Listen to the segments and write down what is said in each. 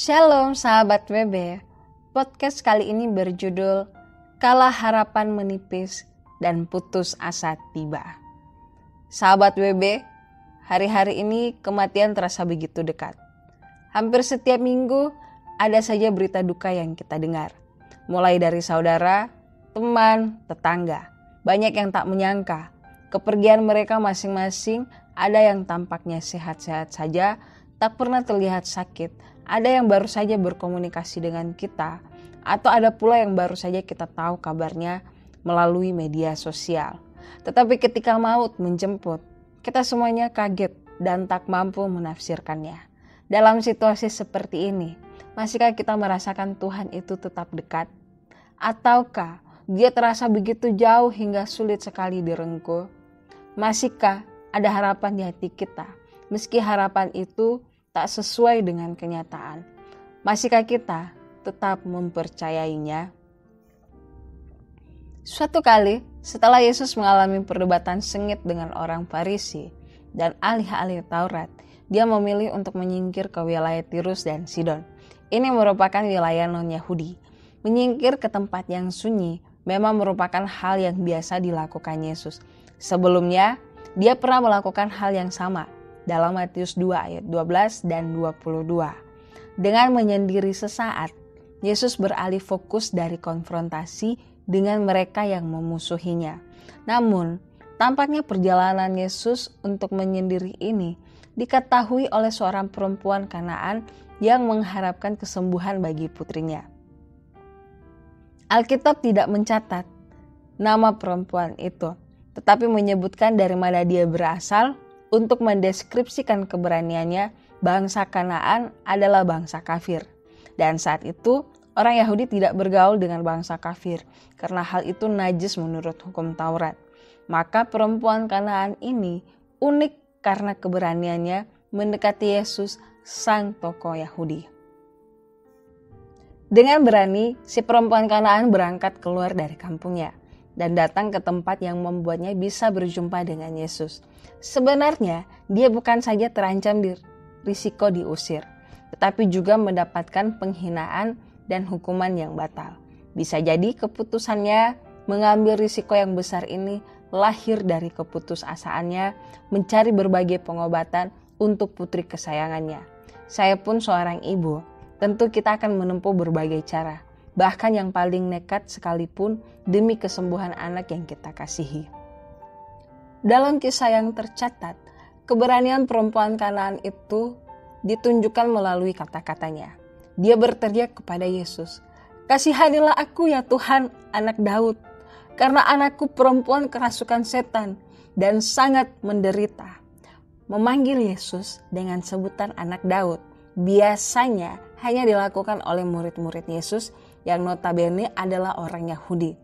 Shalom sahabat WB, podcast kali ini berjudul Kala Harapan Menipis dan Putus Asa Tiba. Sahabat WB, hari-hari ini kematian terasa begitu dekat. Hampir setiap minggu ada saja berita duka yang kita dengar. Mulai dari saudara, teman, tetangga. Banyak yang tak menyangka kepergian mereka masing-masing, ada yang tampaknya sehat-sehat saja, tak pernah terlihat sakit. Ada yang baru saja berkomunikasi dengan kita, atau ada pula yang baru saja kita tahu kabarnya melalui media sosial. Tetapi ketika maut menjemput, kita semuanya kaget dan tak mampu menafsirkannya. Dalam situasi seperti ini, masihkah kita merasakan Tuhan itu tetap dekat? Ataukah Dia terasa begitu jauh hingga sulit sekali direngkuh? Masihkah ada harapan di hati kita, meski harapan itu tak sesuai dengan kenyataan? Masihkah kita tetap mempercayainya? Suatu kali setelah Yesus mengalami perdebatan sengit dengan orang Farisi dan ahli-ahli Taurat, Dia memilih untuk menyingkir ke wilayah Tirus dan Sidon. Ini merupakan wilayah non-Yahudi. Menyingkir ke tempat yang sunyi memang merupakan hal yang biasa dilakukan Yesus. Sebelumnya, Dia pernah melakukan hal yang sama dalam Matius 2 ayat 12 dan 22. Dengan menyendiri sesaat, Yesus beralih fokus dari konfrontasi dengan mereka yang memusuhinya. Namun, tampaknya perjalanan Yesus untuk menyendiri ini diketahui oleh seorang perempuan Kanaan yang mengharapkan kesembuhan bagi putrinya. Alkitab tidak mencatat nama perempuan itu, tetapi menyebutkan dari mana dia berasal. Untuk mendeskripsikan keberaniannya, bangsa Kanaan adalah bangsa kafir. Dan saat itu, orang Yahudi tidak bergaul dengan bangsa kafir, karena hal itu najis menurut hukum Taurat. Maka perempuan Kanaan ini unik karena keberaniannya mendekati Yesus, sang tokoh Yahudi. Dengan berani, si perempuan Kanaan berangkat keluar dari kampungnya dan datang ke tempat yang membuatnya bisa berjumpa dengan Yesus. Sebenarnya dia bukan saja terancam risiko diusir, tetapi juga mendapatkan penghinaan dan hukuman yang batal. Bisa jadi keputusannya mengambil risiko yang besar ini lahir dari keputusasaannya mencari berbagai pengobatan untuk putri kesayangannya. Saya pun seorang ibu, tentu kita akan menempuh berbagai cara, bahkan yang paling nekat sekalipun demi kesembuhan anak yang kita kasihi. Dalam kisah yang tercatat, keberanian perempuan Kanaan itu ditunjukkan melalui kata-katanya. Dia berteriak kepada Yesus, "Kasihanilah aku ya Tuhan, anak Daud, karena anakku perempuan kerasukan setan dan sangat menderita." Memanggil Yesus dengan sebutan anak Daud biasanya hanya dilakukan oleh murid-murid Yesus yang notabene adalah orang Yahudi.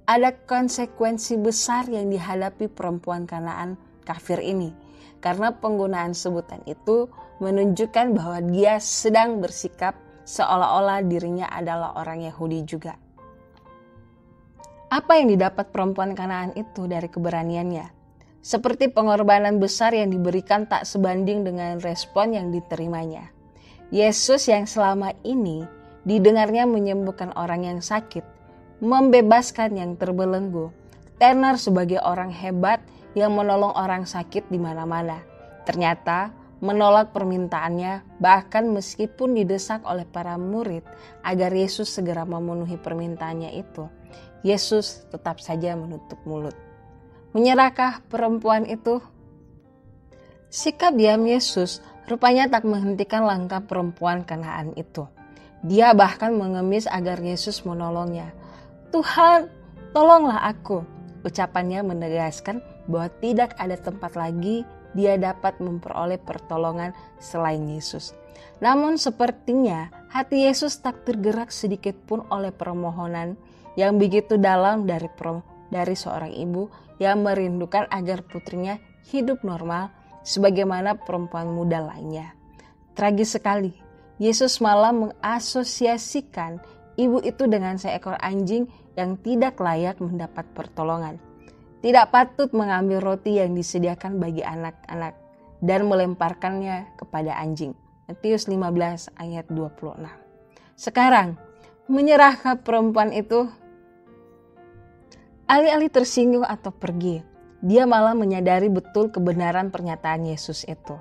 Ada konsekuensi besar yang dihadapi perempuan Kanaan kafir ini, karena penggunaan sebutan itu menunjukkan bahwa dia sedang bersikap seolah-olah dirinya adalah orang Yahudi juga. Apa yang didapat perempuan Kanaan itu dari keberaniannya? Seperti pengorbanan besar yang diberikan tak sebanding dengan respon yang diterimanya. Yesus yang selama ini didengarnya menyembuhkan orang yang sakit, membebaskan yang terbelenggu, tenar sebagai orang hebat yang menolong orang sakit di mana-mana. Ternyata menolak permintaannya, bahkan meskipun didesak oleh para murid agar Yesus segera memenuhi permintaannya itu, Yesus tetap saja menutup mulut. Menyerahkah perempuan itu? Sikap diam Yesus rupanya tak menghentikan langkah perempuan Kanaan itu. Dia bahkan mengemis agar Yesus menolongnya. "Tuhan, tolonglah aku." Ucapannya menegaskan bahwa tidak ada tempat lagi dia dapat memperoleh pertolongan selain Yesus. Namun sepertinya hati Yesus tak tergerak sedikit pun oleh permohonan yang begitu dalam dari seorang ibu yang merindukan agar putrinya hidup normal sebagaimana perempuan muda lainnya. Tragis sekali, Yesus malah mengasosiasikan ibu itu dengan seekor anjing yang tidak layak mendapat pertolongan. Tidak patut mengambil roti yang disediakan bagi anak-anak dan melemparkannya kepada anjing. Matius 15 ayat 26. Sekarang, menyerahkah perempuan itu? Alih-alih tersinggung atau pergi, dia malah menyadari betul kebenaran pernyataan Yesus itu.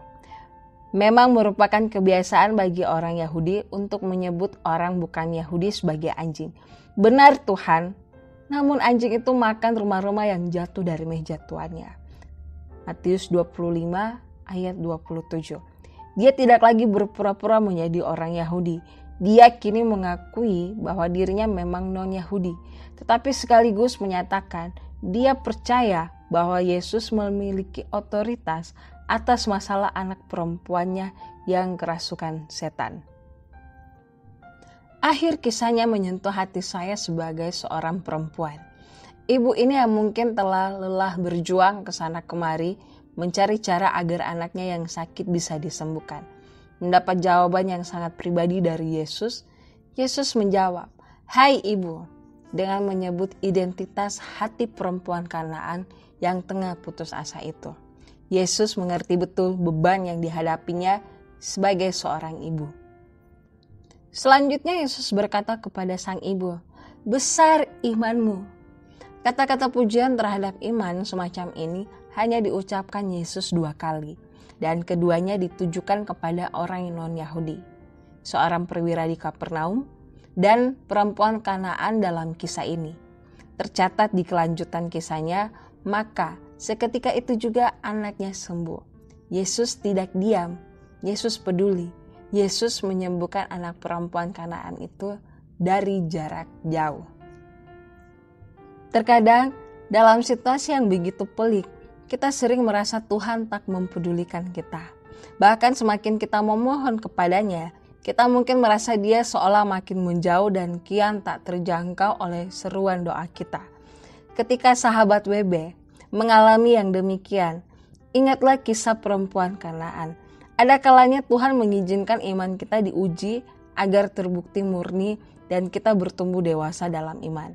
Memang merupakan kebiasaan bagi orang Yahudi untuk menyebut orang bukan Yahudi sebagai anjing. Benar Tuhan, namun anjing itu makan rumah-rumah yang jatuh dari meja tuannya. Matius 25 ayat 27. Dia tidak lagi berpura-pura menjadi orang Yahudi. Dia kini mengakui bahwa dirinya memang non-Yahudi, tetapi sekaligus menyatakan dia percaya bahwa Yesus memiliki otoritas atas masalah anak perempuannya yang kerasukan setan. Akhir kisahnya menyentuh hati saya sebagai seorang perempuan. Ibu ini yang mungkin telah lelah berjuang ke sana kemari mencari cara agar anaknya yang sakit bisa disembuhkan. Mendapat jawaban yang sangat pribadi dari Yesus, Yesus menjawab, "Hai ibu," dengan menyebut identitas hati perempuan Kanaan yang tengah putus asa itu. Yesus mengerti betul beban yang dihadapinya sebagai seorang ibu. Selanjutnya Yesus berkata kepada sang ibu, "Besar imanmu." Kata-kata pujian terhadap iman semacam ini hanya diucapkan Yesus 2 kali, dan keduanya ditujukan kepada orang non-Yahudi, seorang perwira di Kapernaum dan perempuan Kanaan dalam kisah ini. Tercatat di kelanjutan kisahnya, maka seketika itu juga anaknya sembuh. Yesus tidak diam, Yesus peduli. Yesus menyembuhkan anak perempuan Kanaan itu dari jarak jauh. Terkadang dalam situasi yang begitu pelik, kita sering merasa Tuhan tak mempedulikan kita. Bahkan semakin kita memohon kepadanya, kita mungkin merasa dia seolah makin menjauh dan kian tak terjangkau oleh seruan doa kita. Ketika sahabat WB mengalami yang demikian, ingatlah kisah perempuan Kanaan. Ada kalanya Tuhan mengizinkan iman kita diuji agar terbukti murni dan kita bertumbuh dewasa dalam iman.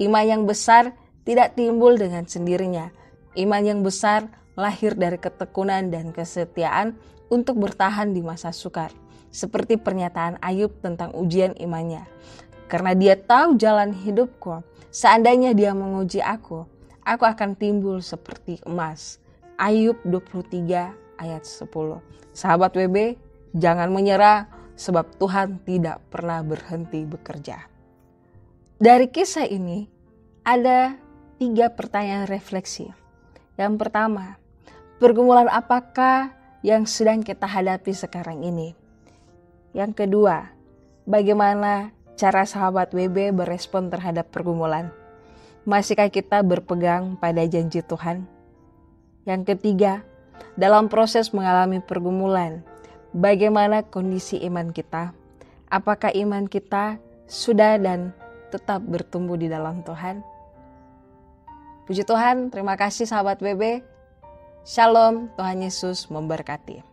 Iman yang besar tidak timbul dengan sendirinya. Iman yang besar lahir dari ketekunan dan kesetiaan untuk bertahan di masa sukar. Seperti pernyataan Ayub tentang ujian imannya. Karena dia tahu jalan hidupku, seandainya dia menguji aku akan timbul seperti emas. Ayub 23 ayat 10. Sahabat WB, jangan menyerah sebab Tuhan tidak pernah berhenti bekerja. Dari kisah ini ada 3 pertanyaan refleksi. Yang pertama, pergumulan apakah yang sedang kita hadapi sekarang ini? Yang kedua, bagaimana cara sahabat WB berespon terhadap pergumulan? Masihkah kita berpegang pada janji Tuhan? Yang ketiga, dalam proses mengalami pergumulan, bagaimana kondisi iman kita? Apakah iman kita sudah dan tetap bertumbuh di dalam Tuhan? Puji Tuhan, terima kasih sahabat WB. Shalom, Tuhan Yesus memberkati.